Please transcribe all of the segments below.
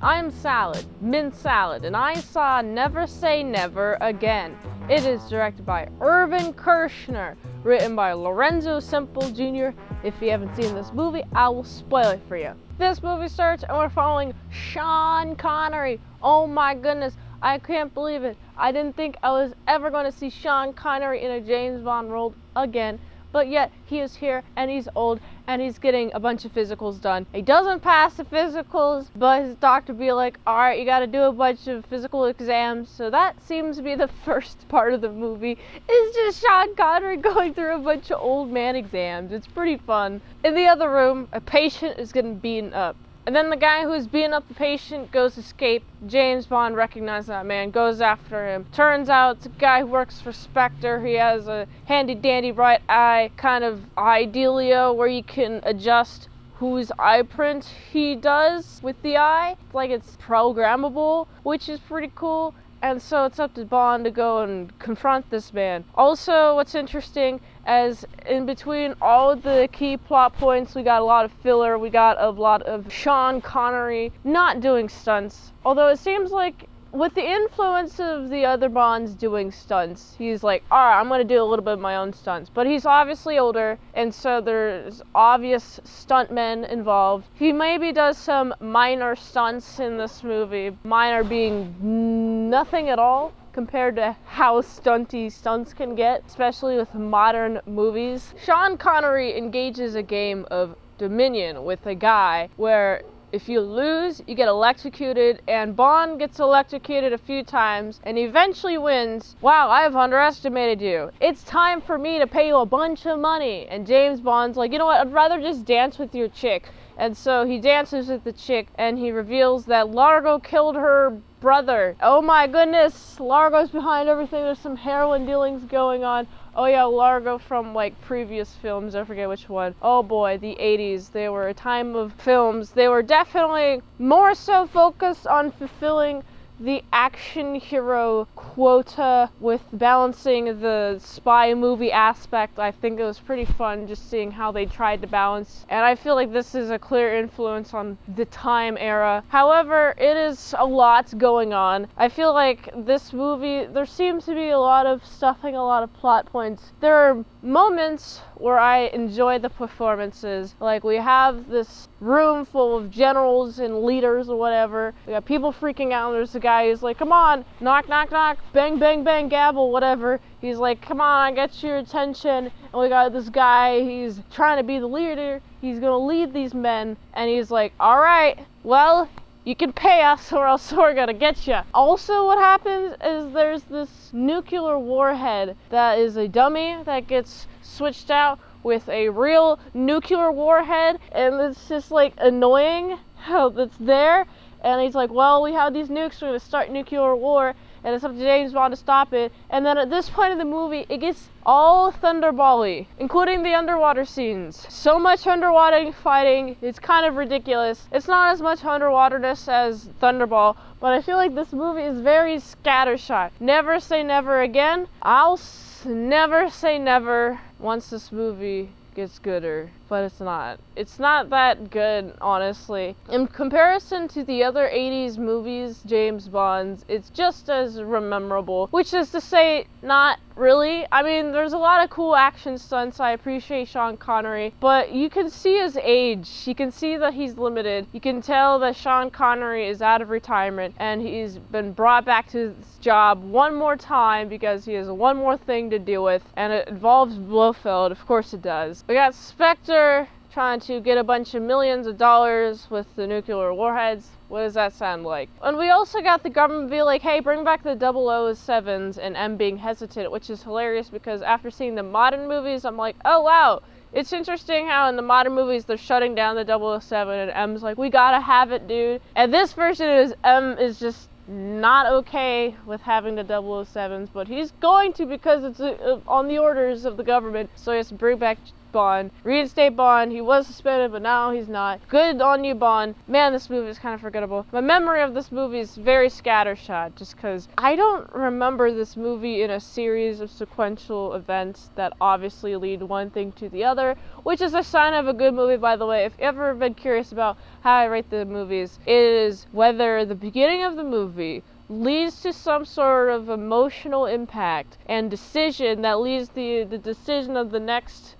I'm Salad, Mint Salad, and I saw Never Say Never Again. It is directed by Irvin Kershner, written by Lorenzo Semple Jr. If you haven't seen this movie, I will spoil it for you. This movie starts and we're following Sean Connery. Oh my goodness, I can't believe it. I didn't think I was ever going to see Sean Connery in a James Bond role again. But yet, he is here, and he's old, and he's getting a bunch of physicals done. He doesn't pass the physicals, but his doctor be like, alright, you gotta do a bunch of physical exams. So that seems to be the first part of the movie, is just Sean Connery going through a bunch of old man exams. It's pretty fun. In the other room, a patient is getting beaten up. And then the guy who's beating up the patient goes to escape. James Bond recognizes that man, goes after him. Turns out it's a guy who works for Spectre. He has a handy-dandy right eye kind of eye dealio where you can adjust whose eye print he does with the eye. It's like it's programmable, which is pretty cool. And so it's up to Bond to go and confront this man. Also, what's interesting is in between all of the key plot points, we got a lot of filler. We got a lot of Sean Connery not doing stunts. Although it seems like with the influence of the other Bonds doing stunts, he's like, alright, I'm going to do a little bit of my own stunts. But he's obviously older, and so there's obvious stuntmen involved. He maybe does some minor stunts in this movie, minor being nothing at all compared to how stunty stunts can get, especially with modern movies. Sean Connery engages a game of Dominion with a guy where if you lose, you get electrocuted, and Bond gets electrocuted a few times and eventually wins. Wow, I've underestimated you. It's time for me to pay you a bunch of money. And James Bond's like, you know what, I'd rather just dance with your chick. And so he dances with the chick and he reveals that Largo killed her brother. Oh my goodness, Largo's behind everything. There's some heroin dealings going on. Oh yeah, Largo from like previous films, I forget which one. Oh boy, the 80s. They were a time of films. They were definitely more so focused on fulfilling the action hero quota with balancing the spy movie aspect. I think it was pretty fun just seeing how they tried to balance, and I feel like this is a clear influence on the time era. However, it is a lot going on. I feel like this movie, there seems to be a lot of stuffing, a lot of plot points. There are moments where I enjoy the performances. Like we have this room full of generals and leaders or whatever. We got people freaking out, and there's a guy who's like, come on, knock, knock, knock, bang, bang, bang, gavel, whatever. He's like, come on, I got your attention. And we got this guy, he's trying to be the leader. He's gonna lead these men. And he's like, all right, well, you can pay us or else we're gonna get you. Also, what happens is there's this nuclear warhead that is a dummy that gets switched out with a real nuclear warhead, and it's just like annoying how that's there. And he's like, well, we have these nukes, we're gonna start nuclear war, and it's up to James Bond to stop it. And then at this point in the movie, it gets all thunderball-y, including the underwater scenes. So much underwater fighting, it's kind of ridiculous. It's not as much underwaterness as Thunderball, but I feel like this movie is very scattershot. Never say never again. I'll never say never once this movie gets gooder, but it's not. It's not that good, honestly. In comparison to the other 80s movies, James Bond's, it's just as memorable, which is to say, not really. I mean, there's a lot of cool action stunts. I appreciate Sean Connery, but you can see his age. You can see that he's limited. You can tell that Sean Connery is out of retirement and he's been brought back to this job one more time because he has one more thing to deal with, and it involves Blofeld. Of course it does. We got Spectre trying to get a bunch of millions of dollars with the nuclear warheads. What does that sound like? And we also got the government be like, hey, bring back the 007s, and M being hesitant, which is hilarious because after seeing the modern movies, I'm like, oh wow, it's interesting how in the modern movies they're shutting down the 007 and M's like, we gotta have it, dude. And this version is M is just not okay with having the 007s, but he's going to because it's on the orders of the government, so he has to bring back Bond. Reinstate Bond. He was suspended, but now he's not. Good on you, Bond. Man, this movie is kind of forgettable. My memory of this movie is very scattershot, just because I don't remember this movie in a series of sequential events that obviously lead one thing to the other, which is a sign of a good movie, by the way. If you've ever been curious about how I rate the movies, it is whether the beginning of the movie leads to some sort of emotional impact and decision that leads the decision of the next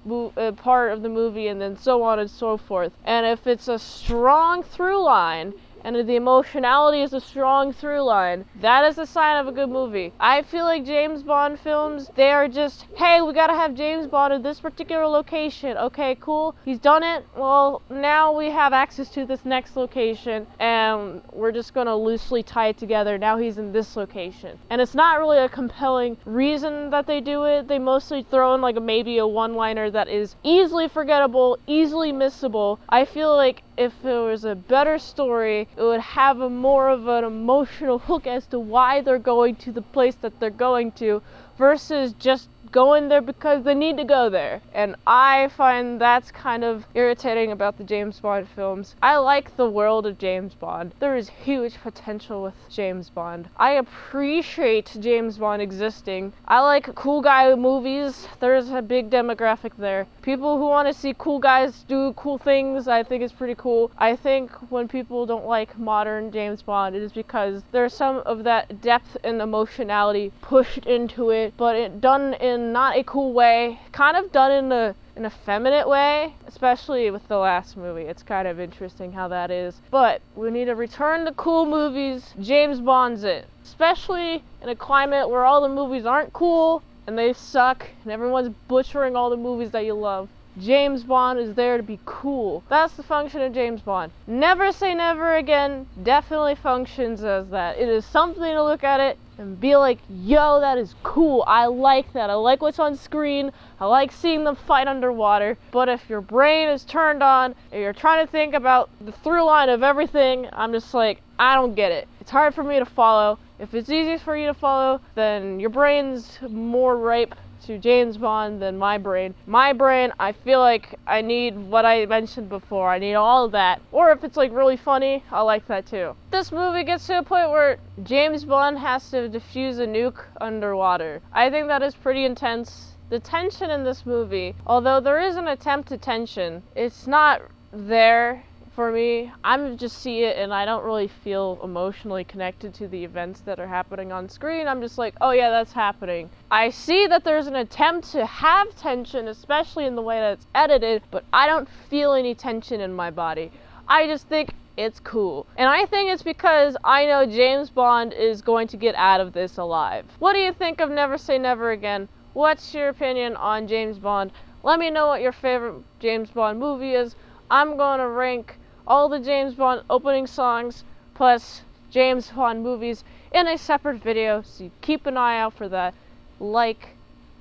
part of the movie, and then so on and so forth. And if it's a strong through line, and the emotionality is a strong through line, that is a sign of a good movie. I feel like James Bond films, they are just, hey, we gotta have James Bond in this particular location. Okay, cool. He's done it. Well, now we have access to this next location, and we're just gonna loosely tie it together. Now he's in this location. And it's not really a compelling reason that they do it. They mostly throw in like maybe a one-liner that is easily forgettable, easily missable. I feel like if there was a better story, it would have a more of an emotional hook as to why they're going to the place that they're going to, versus just going there because they need to go there. And I find that's kind of irritating about the James Bond films. I like the world of James Bond. There is huge potential with James Bond. I appreciate James Bond existing. I like cool guy movies. There's a big demographic there. People who want to see cool guys do cool things, I think is pretty cool. I think when people don't like modern James Bond, it is because there's some of that depth and emotionality pushed into it, but it done in not a cool way, kind of done in an effeminate way, especially with the last movie. It's kind of interesting how that is. But we need to return to cool movies. James Bond's it. Especially in a climate where all the movies aren't cool and they suck and everyone's butchering all the movies that you love. James Bond is there to be cool. That's the function of James Bond. Never Say Never Again definitely functions as that. It is something to look at it and be like, yo, that is cool. I like that. I like what's on screen. I like seeing them fight underwater. But if your brain is turned on and you're trying to think about the through line of everything, I'm just like, I don't get it. It's hard for me to follow. If it's easy for you to follow, then your brain's more ripe to James Bond than my brain. My brain, I feel like I need what I mentioned before. I need all of that. Or if it's like really funny, I like that too. This movie gets to a point where James Bond has to defuse a nuke underwater. I think that is pretty intense. The tension in this movie, although there is an attempt at tension, it's not there for me. I just see it and I don't really feel emotionally connected to the events that are happening on screen. I'm just like, oh yeah, that's happening. I see that there's an attempt to have tension, especially in the way that it's edited, but I don't feel any tension in my body. I just think it's cool. And I think it's because I know James Bond is going to get out of this alive. What do you think of Never Say Never Again? What's your opinion on James Bond? Let me know what your favorite James Bond movie is. I'm going to rank all the James Bond opening songs plus James Bond movies in a separate video, so you keep an eye out for that. Like,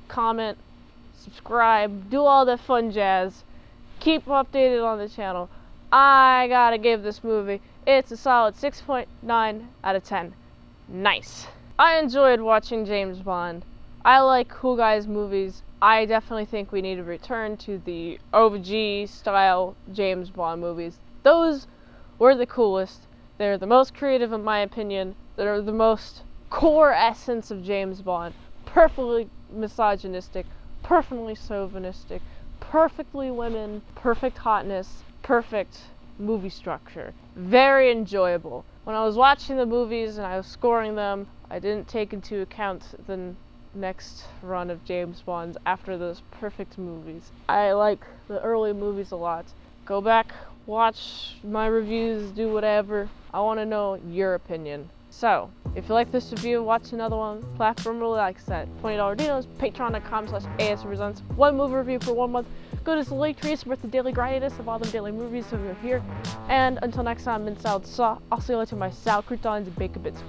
comment, subscribe, do all that fun jazz. Keep updated on the channel. I gotta give this movie, it's a solid 6.9 out of 10. Nice. I enjoyed watching James Bond. I like cool guys movies. I definitely think we need to return to the OG style James Bond movies. Those were the coolest. They're the most creative in my opinion. They're the most core essence of James Bond. Perfectly misogynistic, perfectly chauvinistic, perfectly women, perfect hotness, perfect movie structure. Very enjoyable. When I was watching the movies and I was scoring them, I didn't take into account the next run of James Bonds after those perfect movies. I like the early movies a lot. Go back, watch my reviews, do whatever. I want to know your opinion. So, if you like this review, watch another one. Platform really likes that. $20 dinos, patreon.com/ASEPresents. One movie review for 1 month. Go to the link tree, support the daily grindiness of all the daily movies so you're here. And until next time, mint salad saw. I'll see you later, my salad croutons and bacon bits.